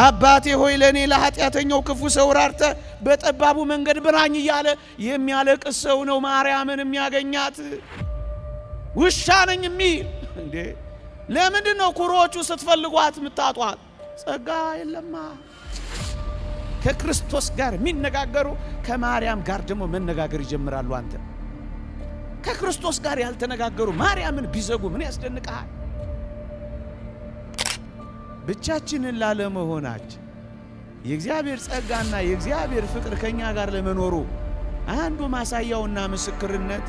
አባቴ ሆይ ለኔ ለኃጢአተኛው ክፉ ሰው ራርተ በጠባቡ መንገድ ብራኝ እያለ የሚያለቅስ ሰው ነው ማርያምን የሚያገኛት። ውሻ ነኝ የሚል እንዴ! ለምንድን ነው ኩሮቹ ስትፈልጓት የምታጧት? ጸጋ የለማ። ከክርስቶስ ጋር የሚነጋገሩ ከማርያም ጋር ደግሞ መነጋገር ይጀምራሉ። አንተ ከክርስቶስ ጋር ያልተነጋገሩ ማርያምን ቢዘጉ ምን ያስደንቃል? ብቻችንን ላለመሆናችን የእግዚአብሔር ጸጋና የእግዚአብሔር ፍቅር ከኛ ጋር ለመኖሩ አንዱ ማሳያውና ምስክርነት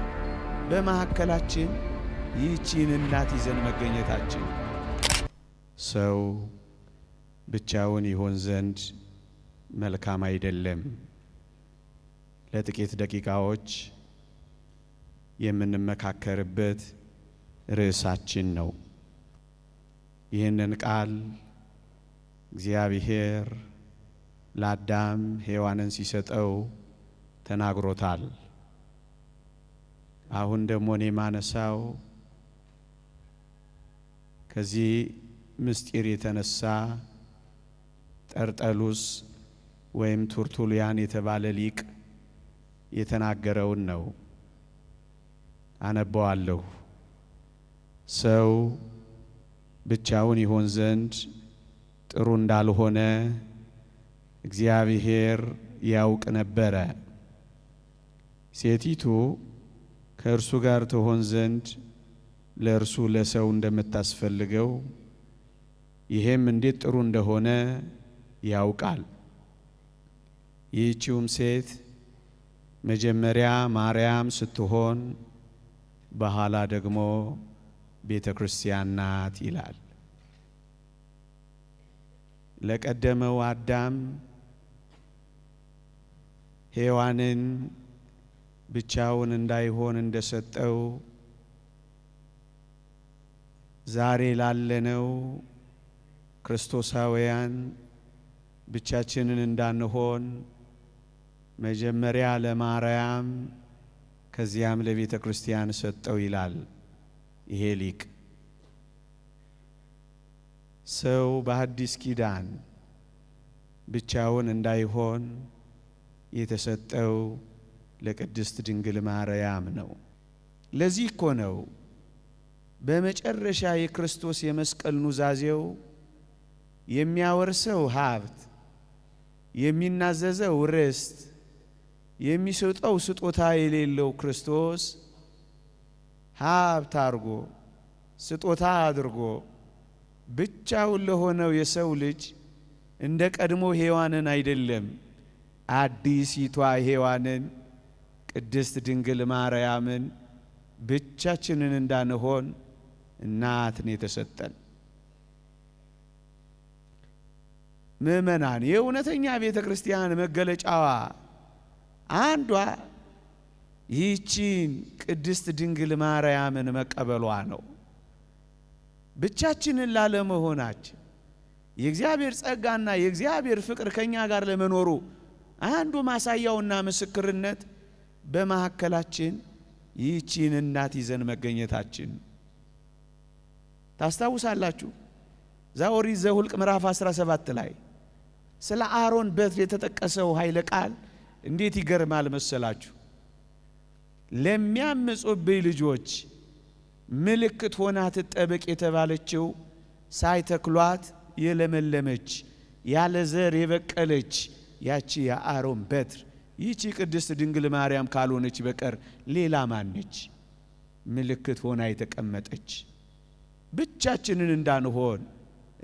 በመሐከላችን ይህቺን እናት ይዘን መገኘታችን። ሰው ብቻውን ይሆን ዘንድ መልካም አይደለም። ለጥቂት ደቂቃዎች የምንመካከርበት ርዕሳችን ነው። ይህንን ቃል እግዚአብሔር ለአዳም ሔዋንን ሲሰጠው ተናግሮታል። አሁን ደግሞ እኔ ማነሳው ከዚህ ምስጢር የተነሳ ጠርጠሉስ ወይም ቱርቱሊያን የተባለ ሊቅ የተናገረውን ነው። አነበዋለሁ። ሰው ብቻውን ይሆን ዘንድ ጥሩ እንዳልሆነ እግዚአብሔር ያውቅ ነበረ። ሴቲቱ ከእርሱ ጋር ትሆን ዘንድ ለእርሱ ለሰው እንደምታስፈልገው ይሄም እንዴት ጥሩ እንደሆነ ያውቃል። ይህቺውም ሴት መጀመሪያ ማርያም ስትሆን በኋላ ደግሞ ቤተ ክርስቲያን ናት ይላል። ለቀደመው አዳም ሔዋንን ብቻውን እንዳይሆን እንደሰጠው ዛሬ ላለነው ክርስቶሳውያን ብቻችንን እንዳንሆን መጀመሪያ ለማርያም ከዚያም ለቤተ ክርስቲያን ሰጠው ይላል ይሄ ሊቅ። ሰው በሐዲስ ኪዳን ብቻውን እንዳይሆን የተሰጠው ለቅድስት ድንግል ማርያም ነው። ለዚህ እኮ ነው በመጨረሻ የክርስቶስ የመስቀል ኑዛዜው የሚያወርሰው ሀብት፣ የሚናዘዘው ርስት፣ የሚሰጠው ስጦታ የሌለው ክርስቶስ ሀብት አድርጎ ስጦታ አድርጎ ብቻውን ለሆነው የሰው ልጅ እንደ ቀድሞ ሔዋንን አይደለም፣ አዲሲቷ ሔዋንን ቅድስት ድንግል ማርያምን ብቻችንን እንዳንሆን እናትን የተሰጠን። ምእመናን፣ የእውነተኛ ቤተ ክርስቲያን መገለጫዋ አንዷ ይህቺን ቅድስት ድንግል ማርያምን መቀበሏ ነው። ብቻችንን ላለመሆናችን የእግዚአብሔር ጸጋና የእግዚአብሔር ፍቅር ከኛ ጋር ለመኖሩ አንዱ ማሳያውና ምስክርነት በመሐከላችን ይህቺን እናት ይዘን መገኘታችን። ታስታውሳላችሁ ኦሪት ዘኍልቍ ምዕራፍ 17 ላይ ስለ አሮን በትር የተጠቀሰው ኃይለ ቃል እንዴት ይገርማል መሰላችሁ? ለሚያምፁብኝ ልጆች ምልክት ሆና ትጠበቅ የተባለችው ሳይተክሏት የለመለመች ያለ ዘር የበቀለች ያቺ የአሮን በትር ይህቺ ቅድስት ድንግል ማርያም ካልሆነች በቀር ሌላ ማነች? ምልክት ሆና የተቀመጠች ብቻችንን እንዳንሆን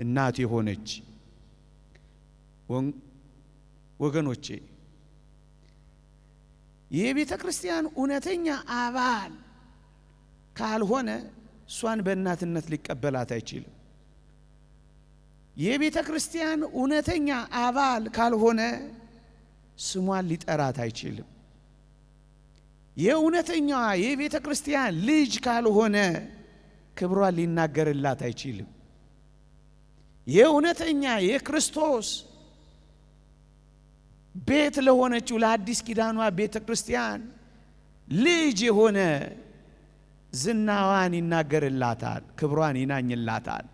እናት የሆነች። ወገኖቼ የቤተ ክርስቲያን እውነተኛ አባል ካልሆነ እሷን በእናትነት ሊቀበላት አይችልም። የቤተ ክርስቲያን እውነተኛ አባል ካልሆነ ስሟን ሊጠራት አይችልም። የእውነተኛዋ የቤተ ክርስቲያን ልጅ ካልሆነ ክብሯን ሊናገርላት አይችልም። የእውነተኛ የክርስቶስ ቤት ለሆነችው ለአዲስ ኪዳኗ ቤተ ክርስቲያን ልጅ የሆነ ዝናዋን ይናገርላታል፣ ክብሯን ይናኝላታል።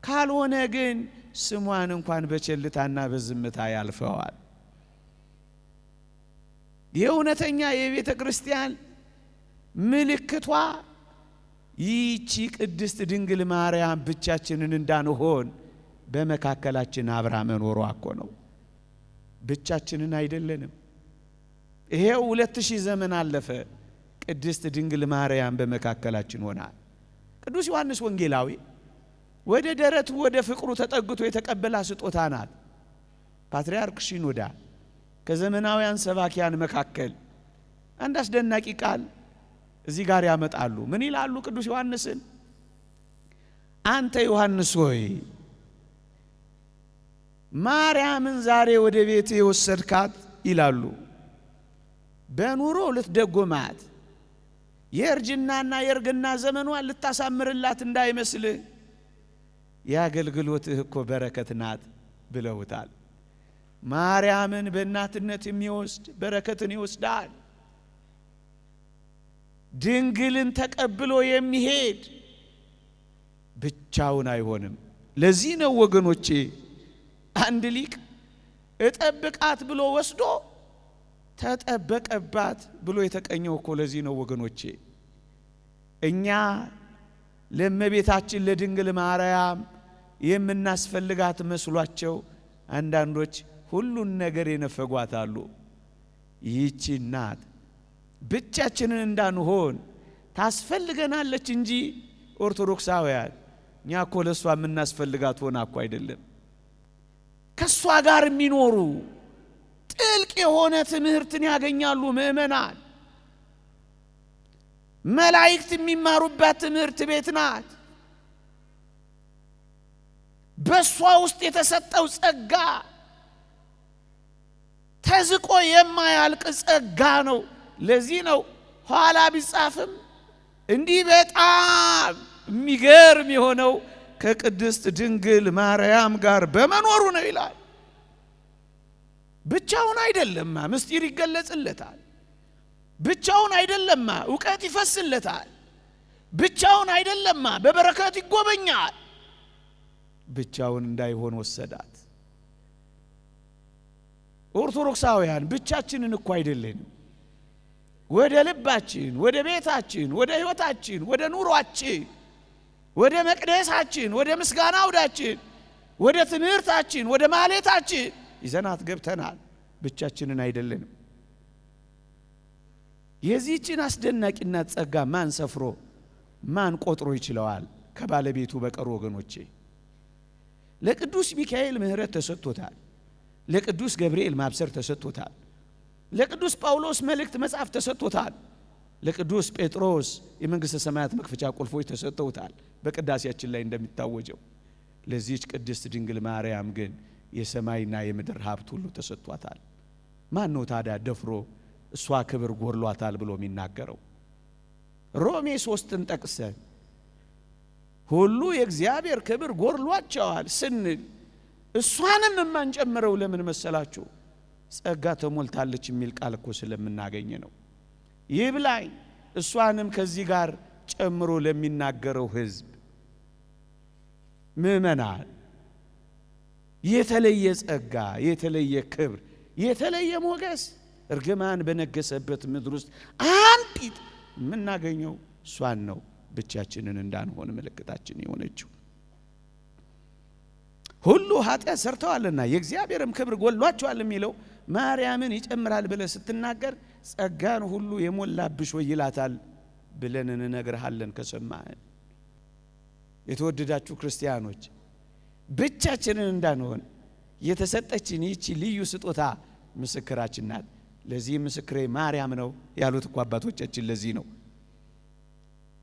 ካልሆነ ግን ስሟን እንኳን በቸልታና በዝምታ ያልፈዋል። የእውነተኛ የቤተ ክርስቲያን ምልክቷ ይህች ቅድስት ድንግል ማርያም ብቻችንን እንዳንሆን በመካከላችን አብራ መኖሯ እኮ ነው። ብቻችንን አይደለንም። ይሄው 2000 ዘመን አለፈ። ቅድስት ድንግል ማርያም በመካከላችን ሆና ቅዱስ ዮሐንስ ወንጌላዊ ወደ ደረቱ ወደ ፍቅሩ ተጠግቶ የተቀበላ ስጦታ ናት። ፓትርያርክ ሲኖዳ ከዘመናውያን ሰባኪያን መካከል አንድ አስደናቂ ቃል እዚህ ጋር ያመጣሉ። ምን ይላሉ? ቅዱስ ዮሐንስን አንተ ዮሐንስ ሆይ ማርያምን ዛሬ ወደ ቤት የወሰድካት ይላሉ። በኑሮ ልትደጎማት የእርጅናና የእርግና ዘመኗን ልታሳምርላት እንዳይመስልህ የአገልግሎትህ እኮ በረከት ናት ብለውታል። ማርያምን በእናትነት የሚወስድ በረከትን ይወስዳል። ድንግልን ተቀብሎ የሚሄድ ብቻውን አይሆንም። ለዚህ ነው ወገኖቼ አንድ ሊቅ እጠብቃት ብሎ ወስዶ ተጠበቀባት ብሎ የተቀኘው እኮ ለዚህ ነው ወገኖቼ። እኛ ለእመቤታችን ለድንግል ማርያም የምናስፈልጋት መስሏቸው አንዳንዶች ሁሉን ነገር የነፈጓታሉ። ይህች እናት ብቻችንን እንዳንሆን ታስፈልገናለች እንጂ ኦርቶዶክሳውያን እኛ እኮ ለሷ የምናስፈልጋት ሆና እኮ አይደለም። ከሷ ጋር የሚኖሩ ጥልቅ የሆነ ትምህርትን ያገኛሉ ምእመናን። መላእክት የሚማሩባት ትምህርት ቤት ናት። በሷ ውስጥ የተሰጠው ጸጋ ተዝቆ የማያልቅ ጸጋ ነው። ለዚህ ነው ኋላ ቢጻፍም እንዲህ በጣም የሚገርም የሆነው ከቅድስት ድንግል ማርያም ጋር በመኖሩ ነው ይላል። ብቻውን አይደለማ ምስጢር ይገለጽለታል። ብቻውን አይደለማ ዕውቀት ይፈስለታል። ብቻውን አይደለማ በበረከት ይጎበኛል። ብቻውን እንዳይሆን ወሰዳት። ኦርቶዶክሳውያን ብቻችንን እኮ አይደለንም። ወደ ልባችን፣ ወደ ቤታችን፣ ወደ ሕይወታችን፣ ወደ ኑሯችን፣ ወደ መቅደሳችን፣ ወደ ምስጋና አውዳችን፣ ወደ ትምህርታችን፣ ወደ ማህሌታችን ይዘናት ገብተናል። ብቻችንን አይደለንም። የዚህችን አስደናቂና ጸጋ ማን ሰፍሮ ማን ቆጥሮ ይችለዋል ከባለቤቱ በቀር ወገኖቼ? ለቅዱስ ሚካኤል ምሕረት ተሰጥቶታል። ለቅዱስ ገብርኤል ማብሰር ተሰጥቶታል። ለቅዱስ ጳውሎስ መልእክት መጻፍ ተሰጥቶታል። ለቅዱስ ጴጥሮስ የመንግስተ ሰማያት መክፈቻ ቁልፎች ተሰጥተውታል በቅዳሴያችን ላይ እንደሚታወጀው። ለዚህች ቅድስት ድንግል ማርያም ግን የሰማይና የምድር ሀብት ሁሉ ተሰጥቷታል። ማን ነው ታዲያ ደፍሮ እሷ ክብር ጎርሏታል ብሎ የሚናገረው? ሮሜ 3ን ጠቅሰን ሁሉ የእግዚአብሔር ክብር ጎርሏቸዋል ስንል እሷንም የማንጨምረው ለምን መሰላችሁ? ጸጋ ተሞልታለች የሚል ቃል እኮ ስለምናገኝ ነው። ይብላኝ እሷንም ከዚህ ጋር ጨምሮ ለሚናገረው ሕዝብ ምእመናን የተለየ ጸጋ፣ የተለየ ክብር፣ የተለየ ሞገስ እርግማን በነገሰበት ምድር ውስጥ አንዲት የምናገኘው እሷን ነው። ብቻችንን እንዳንሆን ምልክታችን የሆነችው ሁሉ ኃጢአት ሰርተዋልና የእግዚአብሔርም ክብር ጎሏቸዋል የሚለው ማርያምን ይጨምራል ብለህ ስትናገር ጸጋን ሁሉ የሞላብሽ ወይ ይላታል ብለን እንነግርሃለን። ከሰማህን የተወደዳችሁ ክርስቲያኖች ብቻችንን እንዳንሆን የተሰጠችን ይህች ልዩ ስጦታ ምስክራችን ናት። ለዚህ ምስክሬ ማርያም ነው ያሉት እኮ አባቶቻችን። ለዚህ ነው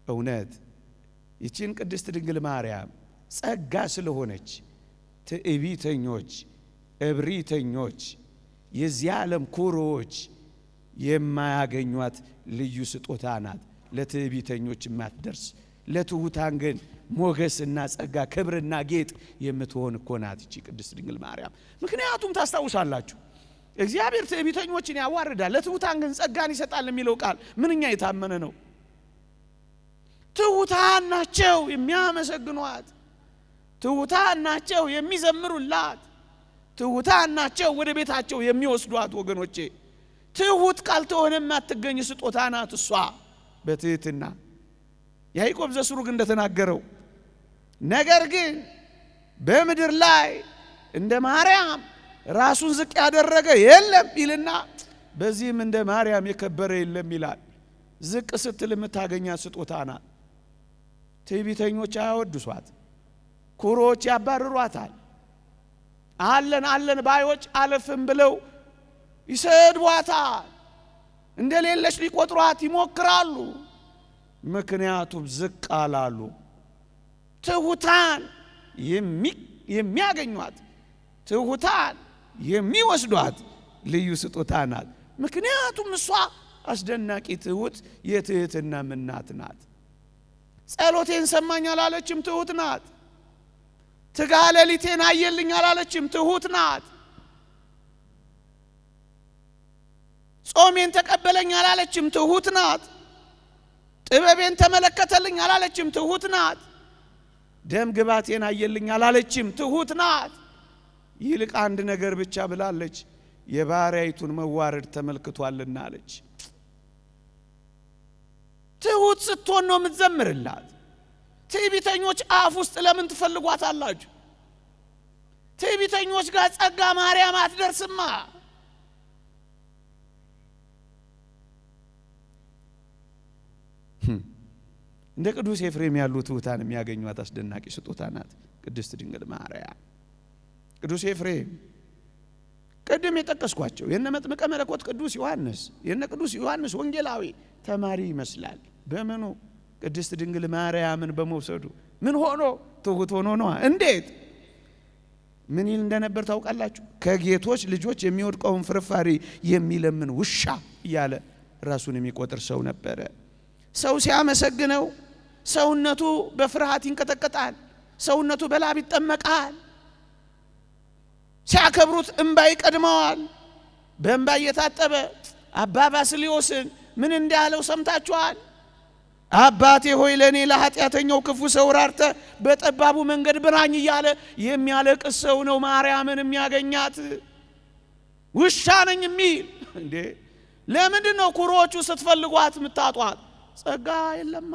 እውነት ይህችን ቅድስት ድንግል ማርያም ጸጋ ስለሆነች ትዕቢተኞች፣ እብሪተኞች፣ የዚህ ዓለም ኩሮዎች የማያገኟት ልዩ ስጦታ ናት። ለትዕቢተኞች የማትደርስ ለትሑታን ግን ሞገስና ጸጋ ክብርና ጌጥ የምትሆን እኮ ናት ይቺ ቅድስት ድንግል ማርያም። ምክንያቱም ታስታውሳላችሁ እግዚአብሔር ትዕቢተኞችን ያዋርዳል፣ ለትሑታን ግን ጸጋን ይሰጣል የሚለው ቃል ምንኛ የታመነ ነው። ትሑታን ናቸው የሚያመሰግኗት፣ ትሑታን ናቸው የሚዘምሩላት፣ ትሑታን ናቸው ወደ ቤታቸው የሚወስዷት። ወገኖቼ ትሑት ካልተሆነ የማትገኝ ስጦታ ናት እሷ በትሕትና። ያዕቆብ ዘስሩግ እንደተናገረው ነገር ግን በምድር ላይ እንደ ማርያም ራሱን ዝቅ ያደረገ የለም ይልና በዚህም እንደ ማርያም የከበረ የለም ይላል። ዝቅ ስትል የምታገኛት ስጦታ ናት። ትዕቢተኞች አያወድሷት፣ ኩሮዎች ያባርሯታል። አለን አለን ባዮች አለፍም ብለው ይሰድቧታል። እንደሌለች ሊቆጥሯት ይሞክራሉ። ምክንያቱም ዝቅ አላሉ። ትሑታን የሚያገኟት፣ ትሑታን የሚወስዷት ልዩ ስጦታ ናት። ምክንያቱም እሷ አስደናቂ ትሑት የትሕትና እናት ናት። ጸሎቴን ሰማኝ አላለችም፣ ትሑት ናት። ትጋሃ ሌሊቴን አየልኝ አላለችም፣ ትሑት ናት። ጾሜን ተቀበለኝ አላለችም፣ ትሑት ናት። ጥበቤን ተመለከተልኝ አላለችም፣ ትሑት ናት። ደም ግባቴን አየልኝ አላለችም፣ ትሑት ናት። ይልቅ አንድ ነገር ብቻ ብላለች፣ የባሪያይቱን መዋረድ ተመልክቷልና አለች። ትሑት ስትሆን ነው የምትዘምርላት። ትዕቢተኞች አፍ ውስጥ ለምን ትፈልጓታላችሁ? ትዕቢተኞች ጋር ጸጋ ማርያም አትደርስማ። እንደ ቅዱስ ኤፍሬም ያሉ ትሑታን የሚያገኟት አስደናቂ ስጦታ ናት ቅድስት ድንግል ማርያም። ቅዱስ ኤፍሬም ቅድም የጠቀስኳቸው የነ መጥምቀ መለኮት ቅዱስ ዮሐንስ፣ የነ ቅዱስ ዮሐንስ ወንጌላዊ ተማሪ ይመስላል። በምኑ? ቅድስት ድንግል ማርያምን በመውሰዱ። ምን ሆኖ? ትሑት ሆኖ ነው። እንዴት? ምን ይል እንደነበር ታውቃላችሁ? ከጌቶች ልጆች የሚወድቀውን ፍርፋሪ የሚለምን ውሻ እያለ ራሱን የሚቆጥር ሰው ነበረ። ሰው ሲያመሰግነው ሰውነቱ በፍርሃት ይንቀጠቀጣል፣ ሰውነቱ በላብ ይጠመቃል። ሲያከብሩት እንባ ይቀድመዋል። በእንባ እየታጠበ አባ ባስልዮስን ምን እንዳለው ሰምታችኋል? አባቴ ሆይ ለእኔ ለኃጢአተኛው ክፉ ሰው ራርተ በጠባቡ መንገድ ብራኝ እያለ የሚያለቅስ ሰው ነው ማርያምን የሚያገኛት። ውሻ ነኝ የሚል እንዴ! ለምንድን ነው ኩሮዎቹ ስትፈልጓት የምታጧት? ጸጋ የለማ።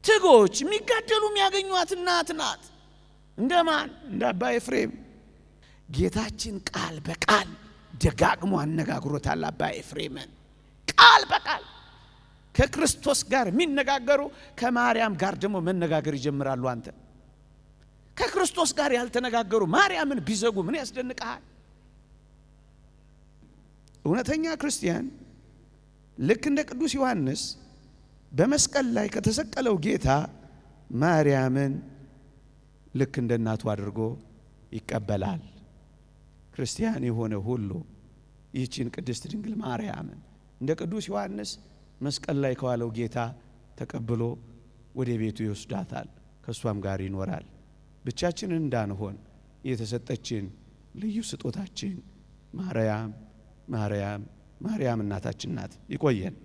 ትጎች የሚጋደሉ የሚያገኟት እናት ናት። እንደማን? እንደ አባ ኤፍሬም። ጌታችን ቃል በቃል ደጋግሞ አነጋግሮታል አባ ኤፍሬምን። ቃል በቃል ከክርስቶስ ጋር የሚነጋገሩ ከማርያም ጋር ደግሞ መነጋገር ይጀምራሉ። አንተ ከክርስቶስ ጋር ያልተነጋገሩ ማርያምን ቢዘጉ ምን ያስደንቃል? እውነተኛ ክርስቲያን ልክ እንደ ቅዱስ ዮሐንስ በመስቀል ላይ ከተሰቀለው ጌታ ማርያምን ልክ እንደ እናቱ አድርጎ ይቀበላል። ክርስቲያን የሆነ ሁሉ ይህችን ቅድስት ድንግል ማርያምን እንደ ቅዱስ ዮሐንስ መስቀል ላይ ከዋለው ጌታ ተቀብሎ ወደ ቤቱ ይወስዳታል፣ ከሷም ጋር ይኖራል። ብቻችንን እንዳንሆን የተሰጠችን ልዩ ስጦታችን ማርያም እናታችን ናት። ይቆየን።